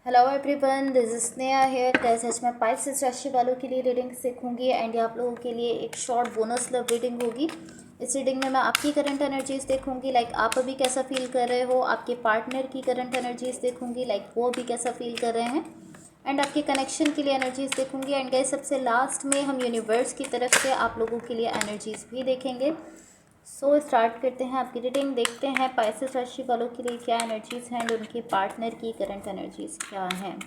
Hello everyone, this is Sneha here. Guys, आज मैं Pisces राशि वालों के लिए रीडिंग सीखूंगी एंड ये आप लोगों के लिए एक शॉर्ट बोनस लव रीडिंग होगी। इस रीडिंग में मैं आपकी करंट एनर्जीज देखूंगी, लाइक आप अभी कैसा फील कर रहे हो। आपके पार्टनर की करंट एनर्जीज देखूंगी, लाइक वो अभी कैसा फील कर रहे हैं। एंड आपके कनेक्शन के लिए एनर्जीज देखूंगी। एंड गाइस, सबसे लास्ट में हम यूनिवर्स की तरफ से आप लोगों के लिए एनर्जीज भी देखेंगे। सो स्टार्ट करते हैं आपकी रीडिंग। देखते हैं पाइसेस राशि वालों के लिए क्या एनर्जीज हैं एंड उनके पार्टनर की करंट एनर्जीज क्या हैं।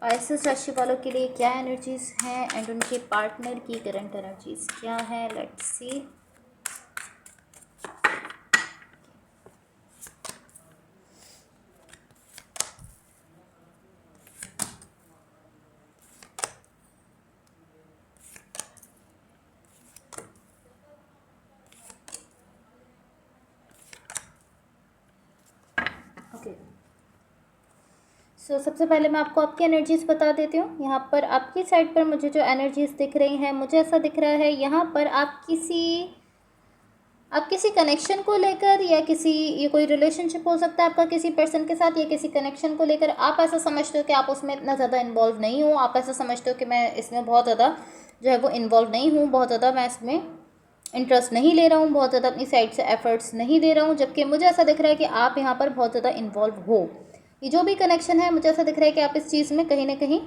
पाइसेस राशि वालों के लिए क्या एनर्जीज हैं एंड उनके पार्टनर की करंट एनर्जीज क्या हैं। Let's see. ओके, सो सबसे पहले मैं आपको आपकी एनर्जीज बता देती हूँ। यहाँ पर आपकी साइड पर मुझे जो एनर्जीज दिख रही हैं, मुझे ऐसा दिख रहा है यहाँ पर आप किसी कनेक्शन को लेकर या ये कोई रिलेशनशिप हो सकता है आपका किसी पर्सन के साथ, या किसी कनेक्शन को लेकर आप ऐसा समझते हो कि आप उसमें इतना ज़्यादा इन्वॉल्व नहीं हो। आप ऐसा समझते हो कि मैं इसमें बहुत ज़्यादा जो है वो इन्वॉल्व नहीं हूँ, बहुत ज़्यादा मैं इसमें इंटरेस्ट नहीं ले रहा हूँ, बहुत ज़्यादा अपनी साइड से एफर्ट्स नहीं दे रहा हूँ। जबकि मुझे ऐसा दिख रहा है कि आप यहाँ पर बहुत ज़्यादा इन्वॉल्व हो। ये जो भी कनेक्शन है, मुझे ऐसा दिख रहा है कि आप इस चीज़ में कहीं ना कहीं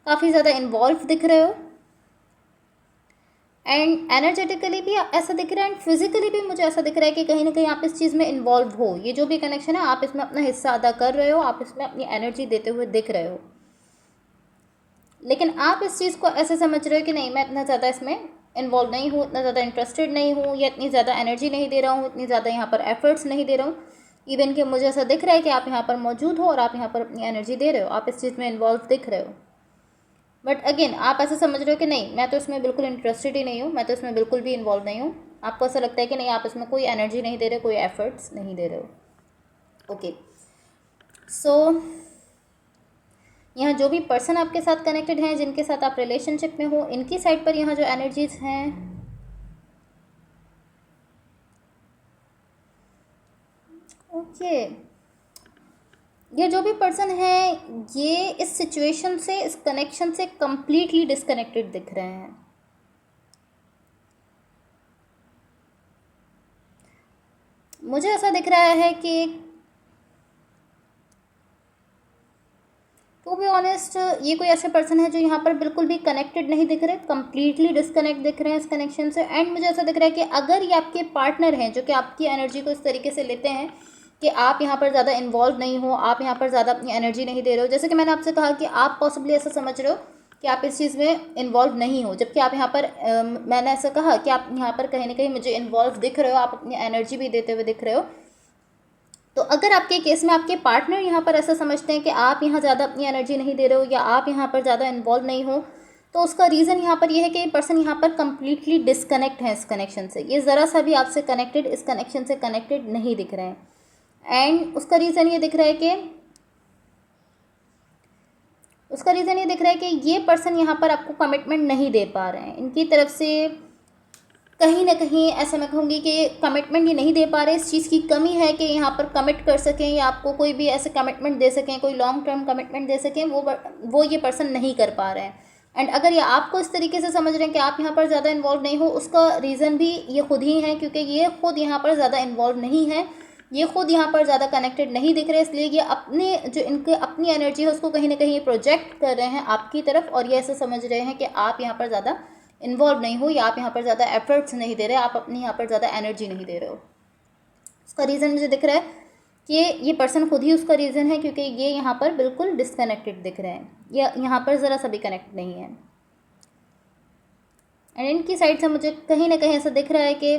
काफ़ी ज़्यादा इन्वॉल्व दिख रहे हो। एंड एनर्जेटिकली भी ऐसा दिख रहा है एंड फिजिकली भी मुझे ऐसा दिख रहा है कि कहीं ना कहीं आप इस चीज़ में इन्वॉल्व हो। ये जो भी कनेक्शन है, आप इसमें अपना हिस्सा अदा कर रहे हो, आप इसमें अपनी एनर्जी देते हुए दिख रहे हो। लेकिन आप इस चीज़ को ऐसे समझ रहे हो कि नहीं, मैं इतना ज़्यादा इसमें इन्वॉल्व नहीं हूँ, इतना ज़्यादा इंटरेस्टेड नहीं हूँ, या इतनी ज़्यादा एनर्जी नहीं दे रहा हूँ, इतनी ज़्यादा यहाँ पर एफर्ट्स नहीं दे रहा हूँ। इवन कि मुझे ऐसा दिख रहा है कि आप यहाँ पर मौजूद हो और आप यहाँ पर अपनी एनर्जी दे रहे हो, आप इस चीज़ में इन्वॉल्व दिख रहे हो। बट अगेन आप ऐसा समझ रहे हो कि नहीं, मैं तो इसमें बिल्कुल इंटरेस्टेड ही नहीं हूँ, मैं तो इसमें बिल्कुल भी इन्वॉल्व नहीं हूँ। आपको ऐसा लगता है कि नहीं, आप इसमें कोई एनर्जी नहीं दे रहे, कोई एफर्ट्स नहीं दे रहे हो। ओके, सो यहाँ जो भी पर्सन आपके साथ कनेक्टेड हैं, जिनके साथ आप रिलेशनशिप में हो, इनकी साइड पर यहाँ जो एनर्जीज हैं, ओके, ये जो भी पर्सन है, ये इस सिचुएशन से, इस कनेक्शन से कंप्लीटली डिस्कनेक्टेड दिख रहे हैं। मुझे ऐसा दिख रहा है कि टू बी ऑनेस्ट, ये कोई ऐसे पर्सन है जो यहाँ पर बिल्कुल भी कनेक्टेड नहीं दिख रहे, कंप्लीटली डिस्कनेक्ट दिख रहे हैं इस कनेक्शन से। एंड मुझे ऐसा दिख रहा है कि अगर ये आपके पार्टनर हैं जो कि आपकी एनर्जी को इस तरीके से लेते हैं कि आप यहाँ पर ज़्यादा इन्वॉल्व नहीं हो, आप यहाँ पर ज़्यादा अपनी एनर्जी नहीं दे रहे हो। जैसे कि मैंने आपसे कहा कि आप पॉसिबली ऐसा समझ रहे हो कि आप इस चीज़ में इन्वॉल्व नहीं हो, जबकि आप यहाँ पर मैंने ऐसा कहा कि आप यहाँ पर कहीं ना कहीं मुझे इन्वॉल्व दिख रहे हो, आप अपनी एनर्जी भी देते हुए दिख रहे हो। तो अगर आपके केस में आपके पार्टनर यहाँ पर ऐसा समझते हैं कि आप यहाँ ज़्यादा अपनी एनर्जी नहीं दे रहे हो, या आप यहाँ पर ज़्यादा इन्वॉल्व नहीं हो, तो उसका रीज़न यहाँ पर यह है कि ये पर्सन यहाँ पर कंप्लीटली डिस्कनेक्ट है इस कनेक्शन से। ये ज़रा सा भी आपसे कनेक्टेड, इस कनेक्शन से कनेक्टेड नहीं दिख रहे हैं। एंड उसका रीज़न ये दिख रहा है कि ये पर्सन यहाँ पर आपको कमिटमेंट नहीं दे पा रहे हैं। इनकी तरफ से कहीं ना कहीं ऐसा मैं कहूँगी कि कमिटमेंट ये नहीं दे पा रहे, इस चीज़ की कमी है कि यहाँ पर कमिट कर सकें या आपको कोई भी ऐसे कमिटमेंट दे सकें, कोई लॉन्ग टर्म कमिटमेंट दे सकें, वो ये पर्सन नहीं कर पा रहे हैं। एंड अगर ये आपको इस तरीके से समझ रहे हैं कि आप यहाँ पर ज़्यादा इन्वॉल्व नहीं हो, उसका रीज़न भी ये खुद ही है, क्योंकि ये खुद यहाँ पर ज़्यादा इन्वॉल्व नहीं है, ये खुद यहाँ पर ज़्यादा कनेक्टेड नहीं दिख रहे। इसलिए ये अपने जो इनके अपनी एनर्जी है उसको कहीं ना कहीं प्रोजेक्ट कर रहे हैं आपकी तरफ, और ये ऐसे समझ रहे हैं कि आप यहाँ पर ज़्यादा इन्वॉल्व नहीं हो, या आप यहाँ पर ज़्यादा एफर्ट्स नहीं दे रहे, आप अपनी यहाँ पर ज़्यादा एनर्जी नहीं दे रहे हो। उसका रीज़न मुझे दिख रहा है कि ये पर्सन खुद ही उसका रीज़न है, क्योंकि ये यहाँ पर बिल्कुल डिस्कनेक्टेड दिख रहे हैं, या यहाँ पर ज़रा सा भी कनेक्ट नहीं है। एंड इनकी साइड से मुझे कहीं ना कहीं ऐसा दिख रहा है कि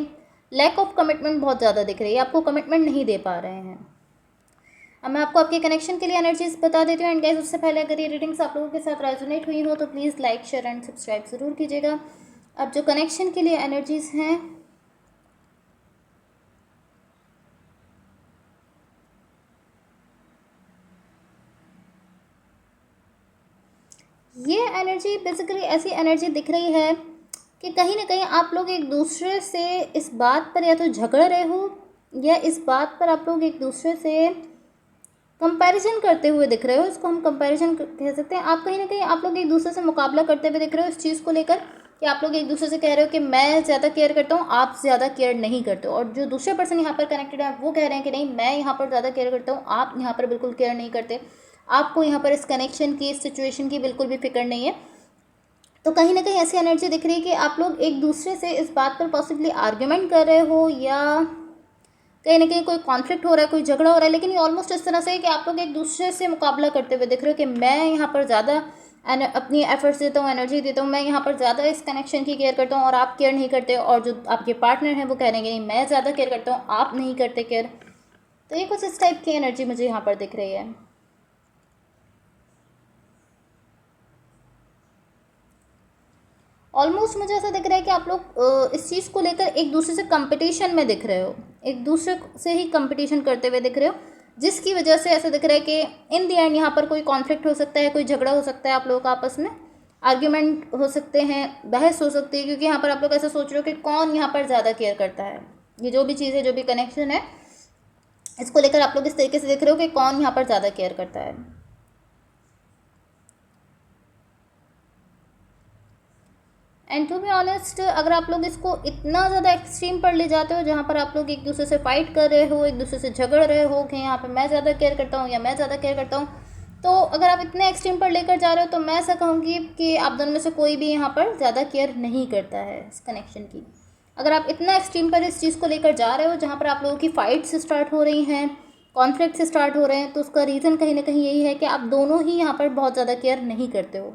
लैक ऑफ कमिटमेंट बहुत ज़्यादा दिख रही है, आपको कमिटमेंट नहीं दे पा रहे हैं। अब मैं आपको आपके कनेक्शन के लिए एनर्जीज बता देती हूँ। एंड गाइस, उससे पहले अगर ये रीडिंग्स आप लोगों के साथ रेजोनेट हुई हो तो please like, share and subscribe ज़रूर कीजिएगा। अब जो कनेक्शन के लिए एनर्जीज हैं, ये एनर्जी बेसिकली ऐसी एनर्जी दिख रही है कि कहीं ना कहीं आप लोग एक दूसरे से इस बात पर या तो झगड़ रहे हो, या इस बात पर आप लोग एक दूसरे से कंपैरिजन करते हुए दिख रहे हो, इसको हम कंपैरिजन कह सकते हैं। आप कहीं ना कहीं आप लोग एक दूसरे से मुकाबला करते हुए दिख रहे हो इस चीज़ को लेकर, कि आप लोग एक दूसरे से कह रहे हो कि मैं ज़्यादा केयर करता हूँ, आप ज़्यादा केयर नहीं करते हो, और जो दूसरे पर्सन यहाँ पर कनेक्टेड है वो कह रहे हैं कि नहीं मैं यहाँ पर ज़्यादा केयर करता हूँ, आप यहाँ पर बिल्कुल केयर नहीं करते, आपको यहाँ पर इस कनेक्शन की, इस सिचुएशन की बिल्कुल भी फिक्र नहीं है। तो कहीं ना कहीं ऐसी एनर्जी दिख रही है कि आप लोग एक दूसरे से इस बात पर पॉसिबली आर्ग्यूमेंट कर रहे हो, या कहीं ना कहीं कोई कॉन्फ्लिक्ट हो रहा है, कोई झगड़ा हो रहा है, लेकिन ये ऑलमोस्ट इस तरह से है कि आप लोग एक दूसरे से मुकाबला करते हुए दिख रहे हो कि मैं यहाँ पर ज़्यादा अपनी एफर्ट्स देता हूँ, एनर्जी देता हूँ, मैं यहाँ पर ज़्यादा इस कनेक्शन की केयर करता हूँ और आप केयर नहीं करते, और जो आपके पार्टनर हैं वो कह रहे हैं कि मैं ज़्यादा केयर करता हूँ, आप नहीं करते केयर। तो ये कुछ इस टाइप की एनर्जी मुझे यहाँ पर दिख रही है। ऑलमोस्ट मुझे ऐसा दिख रहा है कि आप लोग इस चीज़ को लेकर एक दूसरे से कंपटीशन में दिख रहे हो, एक दूसरे से ही कंपटीशन करते हुए दिख रहे हो, जिसकी वजह से ऐसा दिख रहा है कि इन दी एंड यहाँ पर कोई कॉन्फ्लिक्ट हो सकता है, कोई झगड़ा हो सकता है, आप लोगों का आपस में आर्ग्यूमेंट हो सकते हैं, बहस हो सकती है, क्योंकि यहाँ पर आप लोग ऐसा सोच रहे हो कि कौन यहाँ पर ज़्यादा केयर करता है। ये जो भी चीज़ है, जो भी कनेक्शन है, इसको लेकर आप लोग इस तरीके से देख रहे हो कि कौन यहाँ पर ज़्यादा केयर करता है। एंड टू बी ऑनेस्ट, अगर आप लोग इसको इतना ज़्यादा एक्सट्रीम पर ले जाते हो, जहाँ पर आप लोग एक दूसरे से फाइट कर रहे हो, एक दूसरे से झगड़ रहे हो कि यहाँ पे मैं ज़्यादा केयर करता हूँ या मैं ज़्यादा केयर करता हूँ, तो अगर आप इतने एक्सट्रीम पर लेकर जा रहे हो तो मैं ऐसा कहूँगी कि आप दोनों में से कोई भी यहाँ पर ज़्यादा केयर नहीं करता है इस कनेक्शन की। अगर आप इतना एक्सट्रीम पर इस चीज़ को लेकर जा रहे हो, जहाँ पर आप लोगों की फाइट्स स्टार्ट हो रही हैं, कॉन्फ्लिक्ट स्टार्ट हो रहे हैं, तो उसका रीज़न कहीं ना कहीं यही है कि आप दोनों ही यहाँ पर बहुत ज़्यादा केयर नहीं करते हो।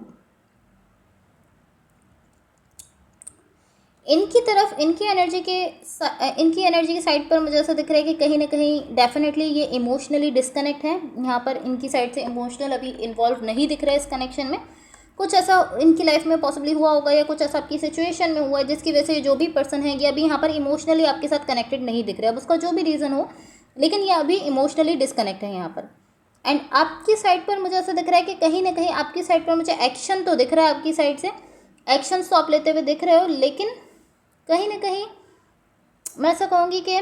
इनकी तरफ, इनकी एनर्जी की साइड पर मुझे ऐसा दिख रहा है कि कहीं ना कहीं डेफिनेटली ये इमोशनली डिस्कनेक्ट है। यहाँ पर इनकी साइड से इमोशनल अभी इन्वॉल्व नहीं दिख रहा है इस कनेक्शन में। कुछ ऐसा इनकी लाइफ में पॉसिबली हुआ होगा, या कुछ ऐसा आपकी सिचुएशन में हुआ है जिसकी वजह से जो भी पर्सन है ये अभी यहाँ पर इमोशनली आपके साथ कनेक्टेड नहीं दिख रहा है। अब उसका जो भी रीज़न हो, लेकिन ये अभी इमोशनली डिस्कनेक्ट है यहाँ पर। एंड आपकी साइड पर मुझे ऐसा दिख रहा है कि कहीं ना कहीं आपकी साइड पर मुझे एक्शन तो दिख रहा है, आपकी साइड से एक्शंस तो आप लेते हुए दिख रहे हो, लेकिन कहीं ना कहीं मैं ऐसा कहूँगी कि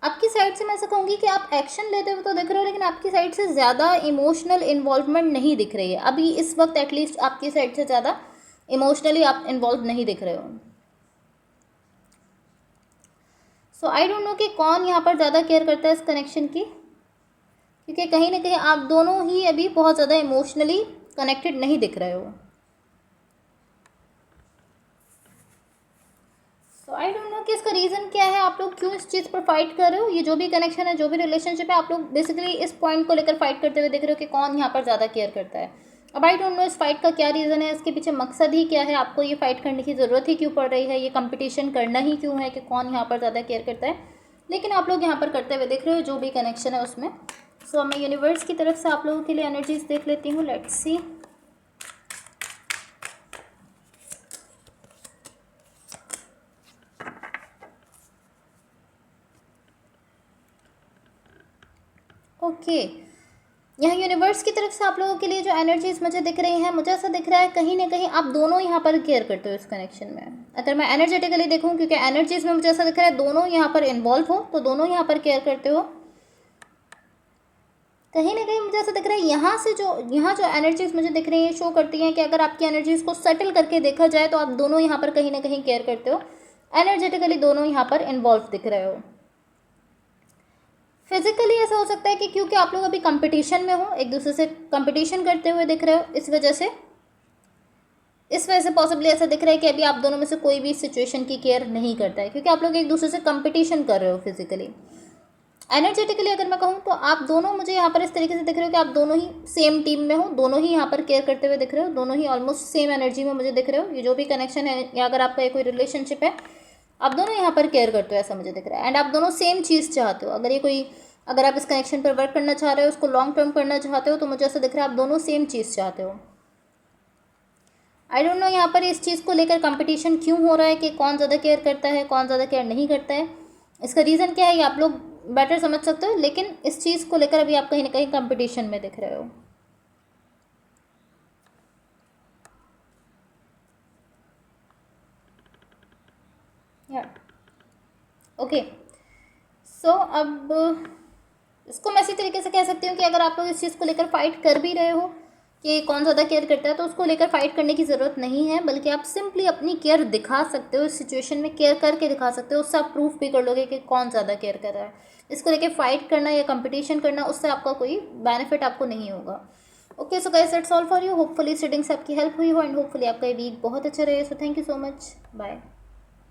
आपकी साइड से मैं ऐसा कहूँगी कि आप एक्शन लेते हुए तो दिख रहे हो, लेकिन आपकी साइड से ज़्यादा इमोशनल इन्वॉल्वमेंट नहीं दिख रही है अभी इस वक्त। एटलीस्ट आपकी साइड से ज़्यादा इमोशनली आप इन्वॉल्व नहीं दिख रहे हो। सो आई डोंट नो कि कौन यहाँ पर ज़्यादा केयर करता है इस कनेक्शन की, क्योंकि कहीं ना कहीं आप दोनों ही अभी बहुत ज़्यादा इमोशनली कनेक्टेड नहीं दिख रहे हो। सो आई डोंट नो कि इसका रीज़न क्या है, आप लोग क्यों इस चीज़ पर फाइट कर रहे हो। ये जो भी कनेक्शन है, जो भी रिलेशनशिप है, आप लोग बेसिकली इस पॉइंट को लेकर फाइट करते हुए दिख रहे हो कि कौन यहाँ पर ज़्यादा केयर करता है। अब आई डोंट नो इस फाइट का क्या रीज़न है, इसके पीछे मकसद ही क्या है, आपको ये फाइट करने की ज़रूरत ही क्यों पड़ रही है, ये कंपटीशन करना ही क्यों है कि कौन यहाँ पर ज़्यादा केयर करता है, लेकिन आप लोग यहाँ पर करते हुए दिख रहे हो जो भी कनेक्शन है उसमें। सो मैं यूनिवर्स की तरफ से आप लोगों के लिए एनर्जीज देख लेती हूँ। Let's see. ओके, यहाँ यूनिवर्स की तरफ से आप लोगों के लिए जो एनर्जीज मुझे दिख रही हैं, मुझे ऐसा दिख रहा है कहीं ना कहीं आप दोनों यहाँ पर केयर करते हो इस कनेक्शन में। अगर मैं एनर्जेटिकली देखूँ, क्योंकि एनर्जीज में मुझे ऐसा दिख रहा है दोनों यहाँ पर इन्वॉल्व हो, तो दोनों यहाँ पर केयर करते हो। कहीं ना कहीं मुझे ऐसा दिख रहा है यहाँ जो एनर्जीज मुझे दिख रही हैं शो करती हैं कि अगर आपकी एनर्जीज को सेटल करके देखा जाए तो आप दोनों यहाँ पर कहीं ना कहीं केयर करते हो, एनर्जेटिकली दोनों यहाँ पर इन्वॉल्व दिख रहे हो। फिजिकली ऐसा हो सकता है कि क्योंकि आप लोग अभी कंपटीशन में हो, एक दूसरे से कंपटीशन करते हुए दिख रहे हो, इस वजह से पॉसिबली ऐसा दिख रहा है कि अभी आप दोनों में से कोई भी सिचुएशन की केयर नहीं करता है, क्योंकि आप लोग एक दूसरे से कंपटीशन कर रहे हो फिजिकली। एनर्जेटिकली अगर मैं कहूँ तो आप दोनों मुझे यहाँ पर इस तरीके से दिख रहे हो कि आप दोनों ही सेम टीम में हो, दोनों ही यहाँ पर केयर करते हुए दिख रहे हो, दोनों ही ऑलमोस्ट सेम एनर्जी में मुझे दिख रहे हो। ये जो भी कनेक्शन है या अगर आपका कोई रिलेशनशिप है, आप दोनों यहाँ पर केयर करते हो ऐसा मुझे दिख रहा है। एंड आप दोनों सेम चीज़ चाहते हो। अगर आप इस कनेक्शन पर वर्क करना चाह रहे हो, उसको लॉन्ग टर्म करना चाहते हो, तो मुझे ऐसा दिख रहा है आप दोनों सेम चीज़ चाहते हो। आई डोंट नो यहाँ पर इस चीज़ को लेकर कंपटीशन क्यों हो रहा है कि कौन ज़्यादा केयर करता है, कौन ज़्यादा केयर नहीं करता है। इसका रीज़न क्या है ये आप लोग बेटर समझ सकते हो, लेकिन इस चीज़ को लेकर अभी आप कहीं ना कहीं कंपटीशन में दिख रहे हो। ओके, सो अब इसको मैं इसी तरीके से कह सकती हूँ कि अगर आप लोग इस चीज़ को लेकर फाइट कर भी रहे हो कि कौन ज़्यादा केयर करता है, तो उसको लेकर फाइट करने की ज़रूरत नहीं है, बल्कि आप सिंपली अपनी केयर दिखा सकते हो, इस सिचुएशन में केयर करके दिखा सकते हो, उससे आप प्रूफ भी कर लोगे कि कौन ज़्यादा केयर कर रहा है। इसको लेकर फाइट करना या कंपटीशन करना, उससे आपका कोई बेनिफिट आपको नहीं होगा। Okay, so guys that's all for you. Hopefully इस रीडिंग से आपकी हेल्प हुई हो एंड होपफुली आपका ये वीक बहुत अच्छा रहे। So thank you so much, bye.